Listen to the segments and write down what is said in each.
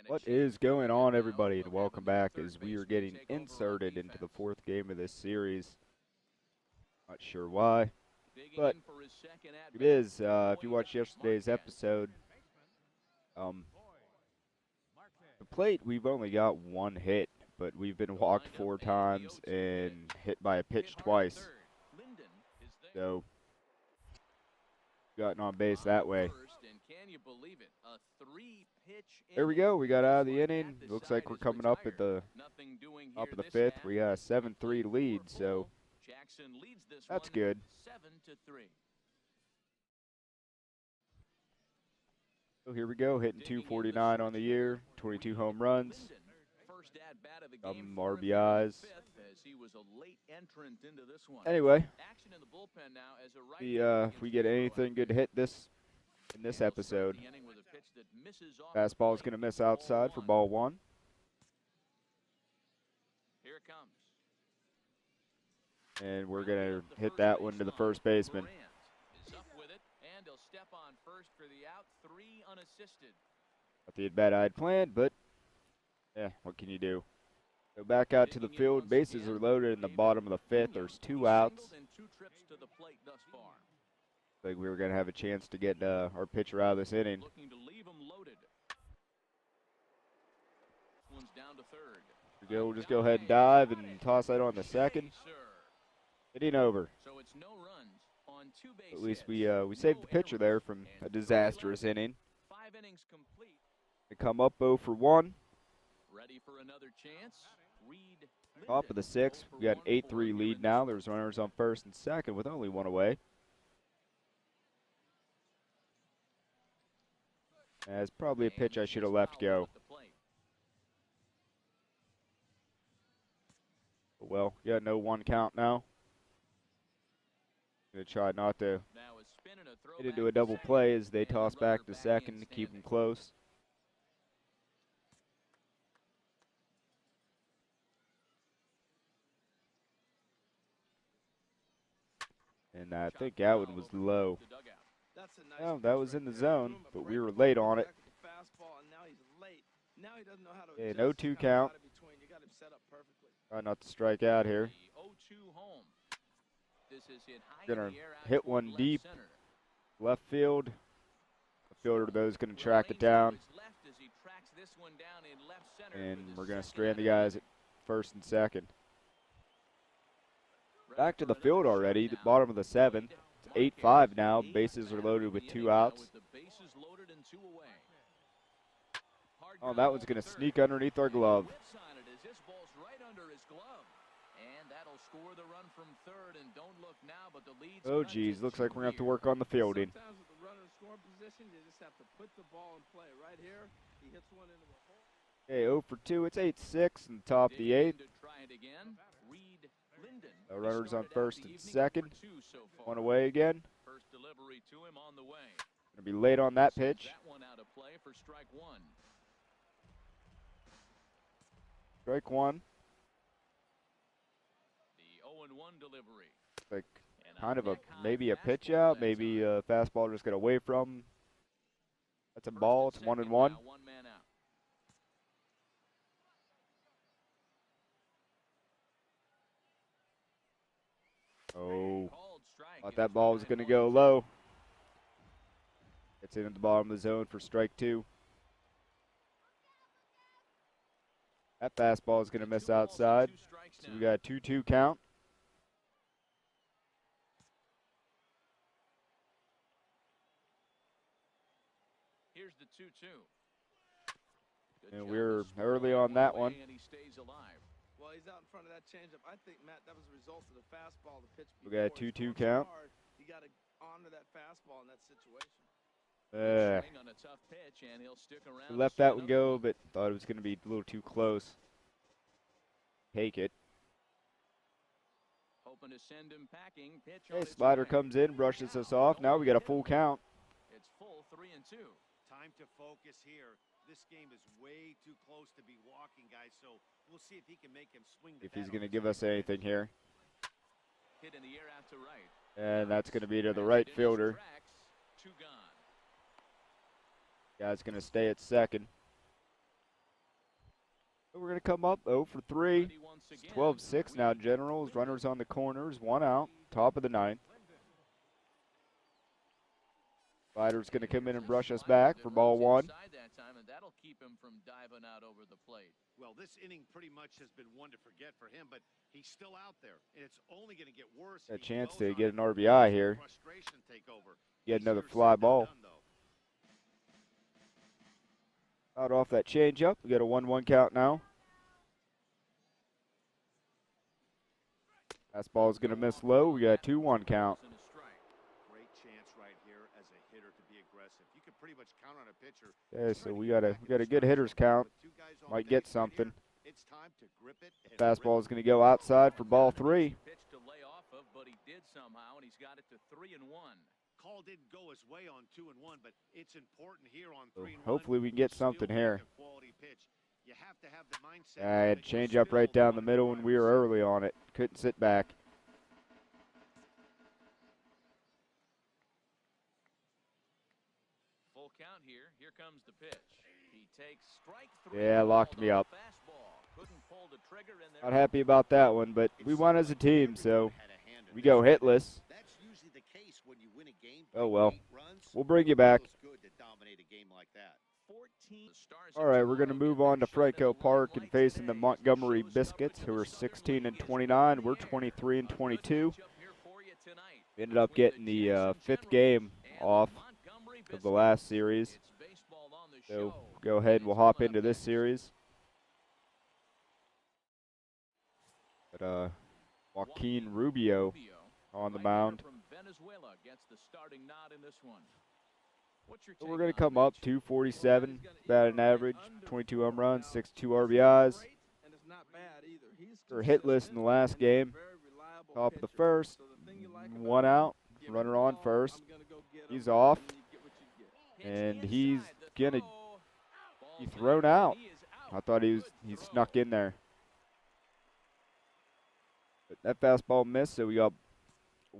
What is going on, everybody, and welcome back as we are getting inserted into the fourth game of this series. Not sure why, but it is. If you watched yesterday's episode, the plate, we've only got one hit, but we've been walked 4 times and hit by a pitch twice. So, gotten on base that way. There we go. We got out of the inning. Looks like we're coming up at the top of the 5th. We got a 7-3 lead, so that's good. So here we go, hitting 249 on the year, 22 home runs, some RBIs. Anyway, if we get anything good to hit in this episode, fastball is going to miss outside for ball 1. And we're going to hit that one to the first baseman. Not the at-bat I had planned, but yeah, what can you do? Go back out to the field. Bases are loaded in the bottom of the 5th. There's 2 outs. Like we were going to have a chance to get our pitcher out of this inning. We'll just go ahead and dive and toss that on the second. Hitting over. At least we saved the pitcher there from a disastrous inning. They come up 0 for 1. Ready for another chance. Reid. Top of the 6th. We got an 8-3 lead now. There's runners on first and second with only 1 away. That's probably a pitch I should have left go. But well, yeah, no 1 count now. Gonna try not to get into a double play as they toss back to second to keep them close. And I think that one was low. Well, that was in the zone, but we were late on it. Okay, an 0-2 count. Try not to strike out here. Gonna hit one deep, left field. The fielder, though, is gonna track it down. And we're gonna strand the guys at first and second. Back to the field already, the bottom of the 7th. It's 8-5 now. Bases are loaded with 2 outs. Oh, that one's going to sneak underneath our glove. Oh, geez. Looks like we're going to have to work on the fielding. Okay, 0 for 2. It's 8-6 in the top of the 8th. Runners on first and second. 1 away again. Going to be late on that pitch. Strike 1. Like kind of maybe a pitch out, maybe a fastball just got away from. That's a ball. It's 1-1. Oh, thought that ball was going to go low. It's in at the bottom of the zone for strike 2. That fastball is going to miss outside. So we got a 2-2 count. Here's the 2-2. And we're early on that one. Well, he's out in front of that changeup. I think, Matt, that was a result of the fastball, the pitch. We got a 2-2 count. You got to honor that fastball in that situation. We left that one go, but thought it was going to be a little too close. Take it. Hey, slider comes in, brushes us off. Now we got a full count. It's full 3-2. Time to focus here. This game is way too close to be walking, guys, so we'll see if he can make him swing the If he's going to give us anything here. Hit in the air out to right. And that's going to be to the right fielder. Guy's going to stay at second. We're going to come up 0 for 3. Ready once It's again. 12-6 now, Generals. Runners on the corners, 1 out, top of the 9th. Fighter's going to come in and brush us back for ball 1. That time, and that'll keep him from diving out over the plate. Well, this inning pretty much has been one to forget for him, but he's still out there, and it's only going to get worse. A if he chance dwells to on get it. an RBI here. Frustration take over. Get another Easier fly said than ball. done, though. Out off that changeup. We got a 1-1 count now. Fastball is going to miss low. We got a 2-1 count. Great chance right here as a hitter to be aggressive. You can pretty much count on a pitcher. Okay, so we got a good hitters count. Might get something. It's time to grip it and Fastball is going to go outside for ball 3. Pitch to lay off of, but he did somehow, and he's got it to 3-1. Call didn't go his way on 2-1, but it's important here on So 3-1. hopefully we can get something Still here. a quality pitch. You have to have the mindset I had that change you're up right still down the middle when we were early on it. Couldn't sit back. Full count here. Here comes the pitch. He takes strike 3. Yeah, locked me up. Fastball. Couldn't pull the trigger in there. Not happy about that one, but we won as a team, so had a hand in we this go one. hitless. That's usually the case when you win a game. Oh, well. 8 runs. We'll bring you back. Feels good to dominate a game like that. 14. The Stars All right, we're going to move on to Franco Park and facing the Montgomery Biscuits, who are 16 and 29. We're 23 and 22. We ended up getting the 5th game off of the last series. So go ahead and we'll hop into this series. But Joaquin Rubio on the mound. From Venezuela gets the starting nod in this one. What's your So take we're going to on come up pitch? 247, batting average, 22 home runs, 62 RBIs. And it's not bad either. He's We're hitless in the last game. very reliable Top of the pitcher. first, So the thing you like about 1 him, out, give him runner the on ball, first. I'm gonna go get He's him, off, and you get what you get. and Pitch he's inside the going to throw. be Ball thrown played. out. He is I out. thought he Good throw. snuck in there. But that fastball missed, so we got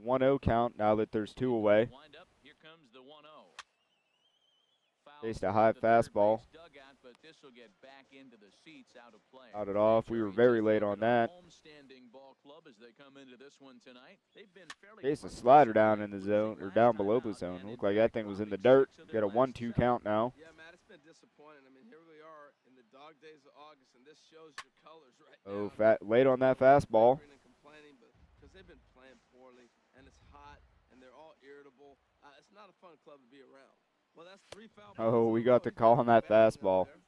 1-0 count now that there's 2 away. Wind up. Here comes the 1-0. Foul Faced a toward high the third fastball. base dugout, but this will get back into the seats out of play. Out it off. We were very late on that. Homestanding ball club as they come into this one tonight. They've been fairly Faced a consistent slider down in the losing zone, or last down time below out, the zone. and in Looked like that fact thing was in the dropping dirt. 6 of their Got a last 1-2 7. count now. Yeah, Matt, it's been disappointing. I mean, here we are in the dog days of August, and this shows your colors right Oh, now. late on that fastball. Bickering and complaining, but because they've been playing poorly, and it's hot, and they're all irritable. It's not a fun club to be around. Well, that's 3 foul balls Oh, in we a got row. the call on that Batting up fastball. there.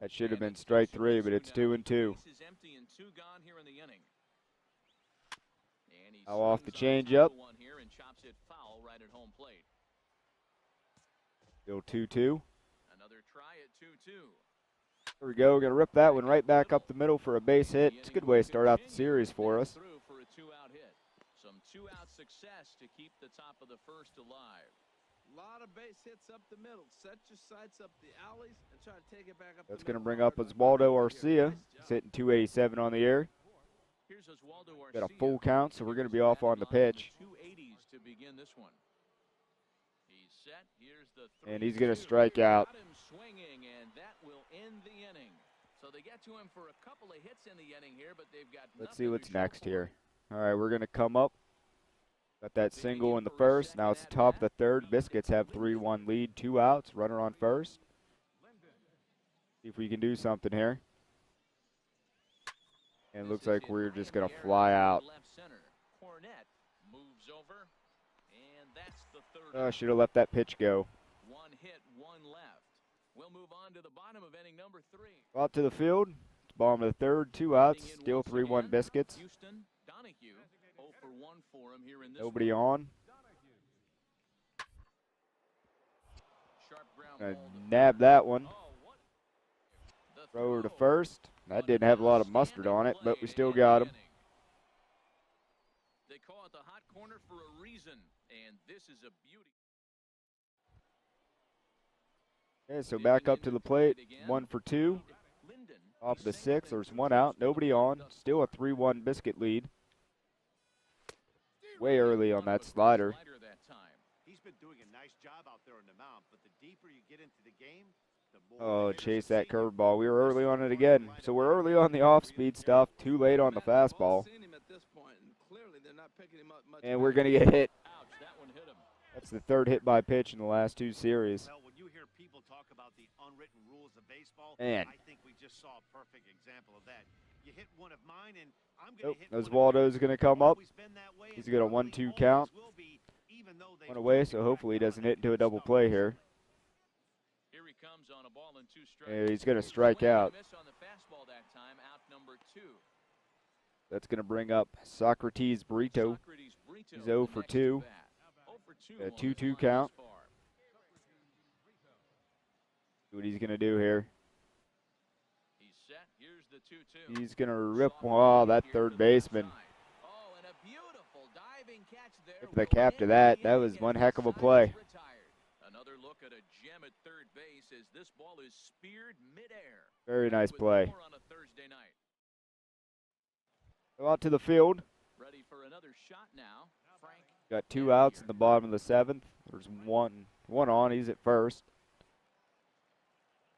That should have And been the strike pitch 3, but misses it's now. 2 and 2. Base is empty and 2 gone here in the inning. And he Now off the swings on top changeup. of one here and chops it foul right at home plate. Still 2-2. Another try at 2-2. There we go. We're going to rip that one right back up the middle for a base hit. It's a good way to start out the series for us. Through for a 2-out hit. Some 2-out success to keep the top of the first alive. Lot of base hits up the middle. Set your sights up the alleys and try to take it back up. That's the going to middle bring hard up like Oswaldo we did Arcia. here. Nice He's job. hitting 287 on the air. Here's Oswaldo Got a Arcia. full count, so we're going to be off on the pitch. 280s to begin this one. He's set. Here's the And he's going to 3-2. strike out. Got him swinging, and that will end the inning. So they get to him for a couple of hits in the inning here, but they've got Let's nothing see to what's show next for here. it. All right, we're going to come up. Got that single in the first. Now it's the top of the third. Biscuits have 3-1 lead. 2 outs. Runner on first. See if we can do something here. And it looks like we're just going to fly out. Left center. Cornette moves over, and that's the third. out. Should have let that pitch go. 1 hit, 1 left. We'll move on to the bottom of inning number 3. Out to the field. Bottom of the third. 2 outs. Batting in Still once 3-1 again, Biscuits. Houston, Donahue, 0 for 1 for him here in this Nobody one. on. Sharp ground Gonna ball to nab third. that one. Oh, what? The Throw her to throw. first. That didn't have a lot of mustard on it, but we still got him. They call it the hot corner for a reason, and this is a beauty. Okay, so back up to the plate. 1 for 2. Linden, Off the 6th. There's 1 out. Nobody on. Still a 3-1 Biscuit lead. Way early on that slider. that time. He's been doing a nice job out there on the mound, but the deeper you get into the game, the Oh, chase that curveball. We were early on it again. So we're early on the off-speed stuff, too late on the fastball. And we're going to get hit. Ouch, that one hit him. That's the third hit by pitch in the last 2 series. Well, when you hear people talk about the unwritten rules of baseball, Man. I think we just saw a perfect example of that. You hit one of mine, and I'm going to hit Oswaldo's going to come up. Always been that way, He's and got a probably 1-2 always count. will be, even though they One away, so hopefully he doesn't hit into a double play here. Here he comes on a ball and 2 strikes. And he's going to strike out. Miss on the fastball that time, out number 2. That's going to bring up Socrates Brito. He's 0 for 2. A 2-2 count. See what he's going to do here. He's set. Here's the 2-2. He's going to rip. Oh, that third baseman. Oh, and a beautiful diving catch there. If the cap to that, that was one heck of a play. Another look at a gem at third base as this ball is speared midair. Very nice play. On a Thursday night. Go out to the field. Ready for another shot now. Frank. Got 2 outs in the bottom of the 7th. There's one on. He's at first.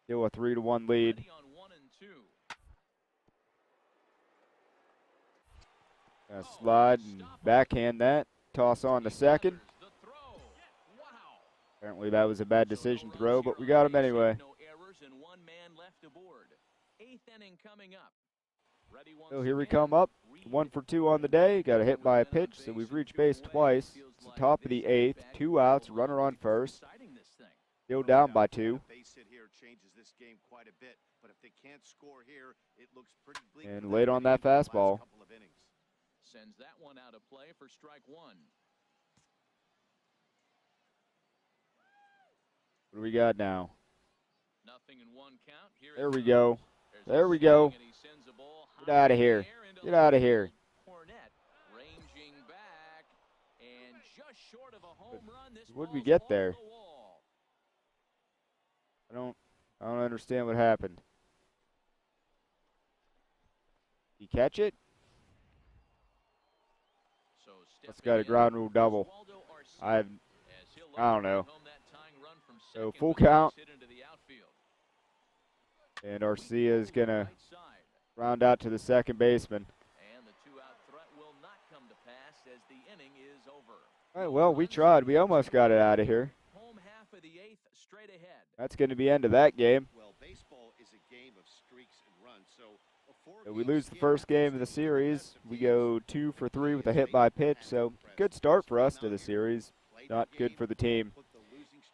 Still a 3-1 lead. Ready on 1 and 2. Gonna slide and backhand that. Toss on to second. The throw. Wow. Apparently that was a bad decision throw, but we got him anyway. No errors and 1 man left aboard. 8th inning coming up. Ready once So here we again. come up. 1 for 2 on the day. Got a hit by a pitch, so we've reached base twice. It's the top of the 8th. 2 outs, runner on first. Still down by 2. Base hit here changes this game quite a bit, but if they can't score here, it looks pretty bleak. And late on that fastball. Sends that one out of play for strike 1. What do we got now? Nothing in 1 count. Here There it we comes. go. There's There a we swing, go. and he sends the ball Get high out of in the here. air into Get out of left here. field. Cornette ranging back and just short of a home run. This What did we ball's get off there? the wall. I don't understand what happened. Did he catch it? So That's got a ground rule double. I don't know. So full count. And Arcia is going to round out to the second baseman. And the 2-out threat will not come to pass as the inning is over. All right, well, we tried. We almost got it out of here. Home half of the 8th, straight ahead. That's going to be end of that game. Well, baseball is a game of streaks and runs, so So we lose the first game of the series. We go 2 for 3 with a hit by pitch. So good start for us to the series. Not good for the team.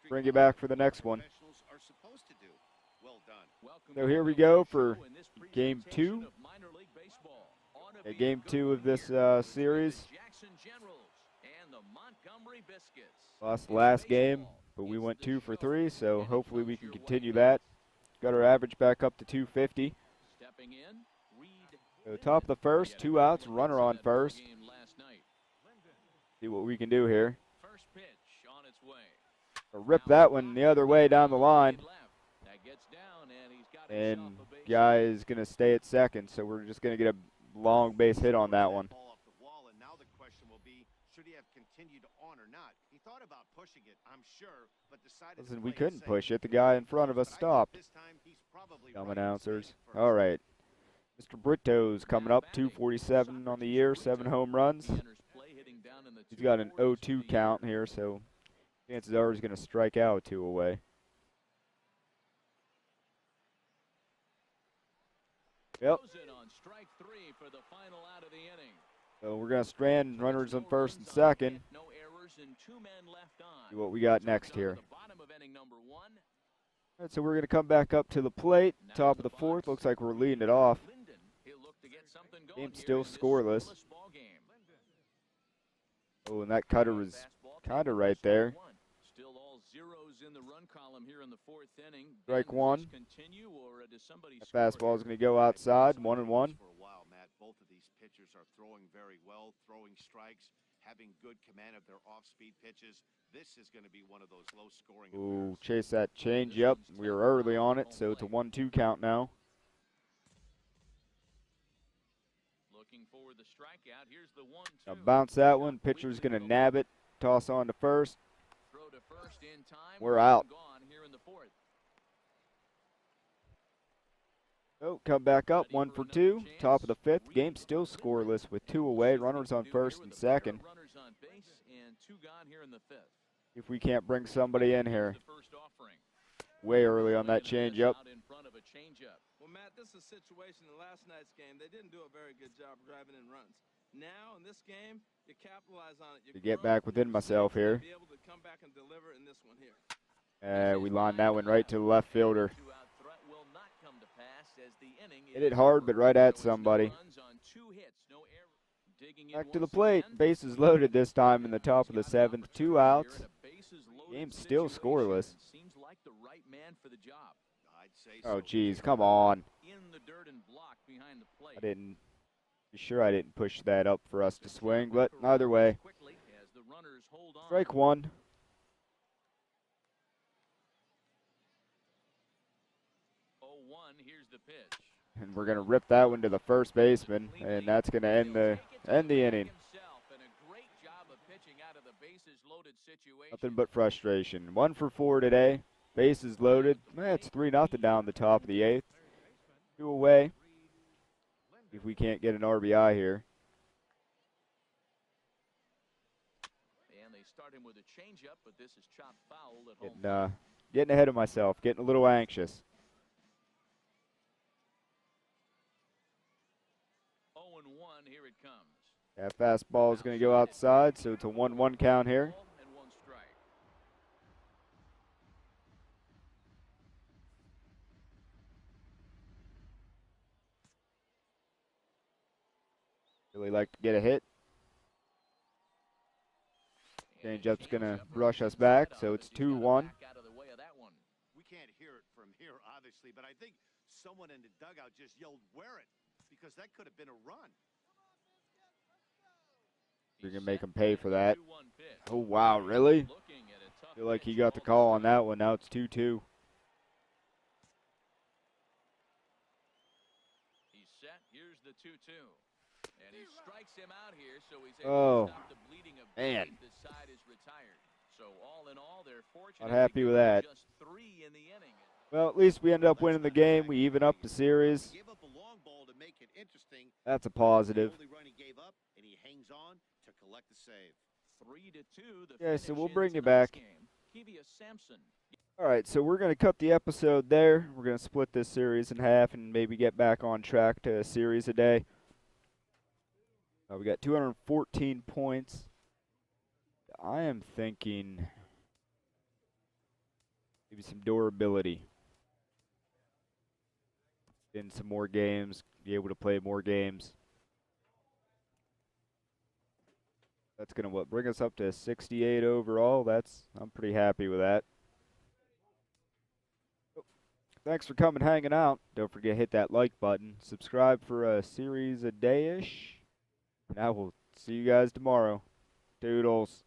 Bring you back for the next one. So here we go for game 2. Game 2 of this series. Lost the last game, but we went 2 for 3, so hopefully we can continue that. Got our average back up to 250. Stepping in, Reid. So top of the first, 2 outs, runner on first. See what we can do here. First pitch on its way. Rip that one the other way down the line. That gets down and he's got And himself a base guy hit. is going to stay at second, so we're just going to get a long base hit on that one. Ball off the wall, and now the question will be, should he have continued on or not? He thought about pushing it, I'm sure, but decided Listen, to we play it couldn't safe. push it. The guy in front of us But I think stopped. this time he's probably Dumb right, announcers. staying first. All right. Mr. Brito's coming up, 247 on the year, 7 home runs. He enters play hitting down in the He's got an 240s 0-2 for the count year. here, so chances are he's going to strike out 2 away. Yep. Goes in on strike 3 for the final out of the inning. So we're going to strand runners on first and second. No errors and 2 men left on. See what we got So next we're down here. to the bottom of inning number 1. All right, so we're going to come back up to the plate. Top of the 4th. Looks like we're leading it off. Linden, he'll look to get something going Game's here still in this scoreless. ball game. Oh, and that cutter was Fastball kind taken of for right strike there. 1. Still all zeros in the run column here in the 4th inning. Strike Ben, one. does this continue, or does somebody That score fastball here? is going to go outside, 1-1. For a while, Matt, both of these pitchers are throwing very well, throwing strikes, having good command of their off-speed pitches. This is going to be one of those low-scoring Ooh, affairs. chase that change up. We were early on it, so it's a 1-2 count now. Looking for the strikeout. Here's the 1-2. Now bounce that one. Pitcher's going to nab it. Toss on to first. Throw to first in time. We're out. Gone here in the 4th. Oh, come back up, 1 for 2. Top of the 5th. Game still scoreless with 2 away. Runners on first and second. Runners on base and 2 gone here in the 5th. If we can't bring somebody in here. Way early on that changeup. Well, Matt, this is a situation in last night's game. They didn't do a very good job driving in runs. Now, in this game, you capitalize on it. To get back within myself here. Be able to come back and deliver in this one here. We lined that one right to the left fielder. Hit it hard, but right at somebody. Back to the plate. Bases loaded this time in the top of the 7th. 2 outs. Game still scoreless. Oh, geez, come on. Be sure I didn't push that up for us to swing, but either way. Strike 1. And we're going to rip that one to the first baseman, and that's going to end the inning. Nothing but frustration. 1 for 4 today. Bases loaded. It's 3-0 down the top of the 8th. 2 away. If we can't get an RBI here. And they start him with a changeup, but this is chopped foul at home. Getting ahead of myself, getting a little anxious. 0-1, here it comes. That fastball is going to go outside, so it's a 1-1 count here. And 1 strike. Really like to get a hit. Changeup's going to brush us back, so it's 2-1. We can't hear it from here, obviously, but I think someone in the dugout just yelled, "Wear it," because that could have been a run. We're going to make him pay for that. Oh, wow, really? Feel like he got the call on that one. Now it's 2-2. He's set. Here's the 2-2. And he strikes him out here, so he's able to stop the bleeding of man. This side is retired. So all in all, they're fortunate. Not happy with that. Just 3 in the inning. Well, at least we ended up winning the game. We even up the series. Give up a long ball to make it interesting. That's a positive. The only run he gave up, and he hangs on to collect the save. 3-2. Yeah, so we'll bring you back. Samson. All right, so we're going to cut the episode there. We're going to split this series in half and maybe get back on track to a series a day. We got 214 points. I am thinking maybe some durability. In some more games, be able to play more games. That's going to bring us up to 68 overall. I'm pretty happy with that. Thanks for coming, hanging out. Don't forget to hit that like button. Subscribe for a series a day-ish. And I will see you guys tomorrow. Toodles.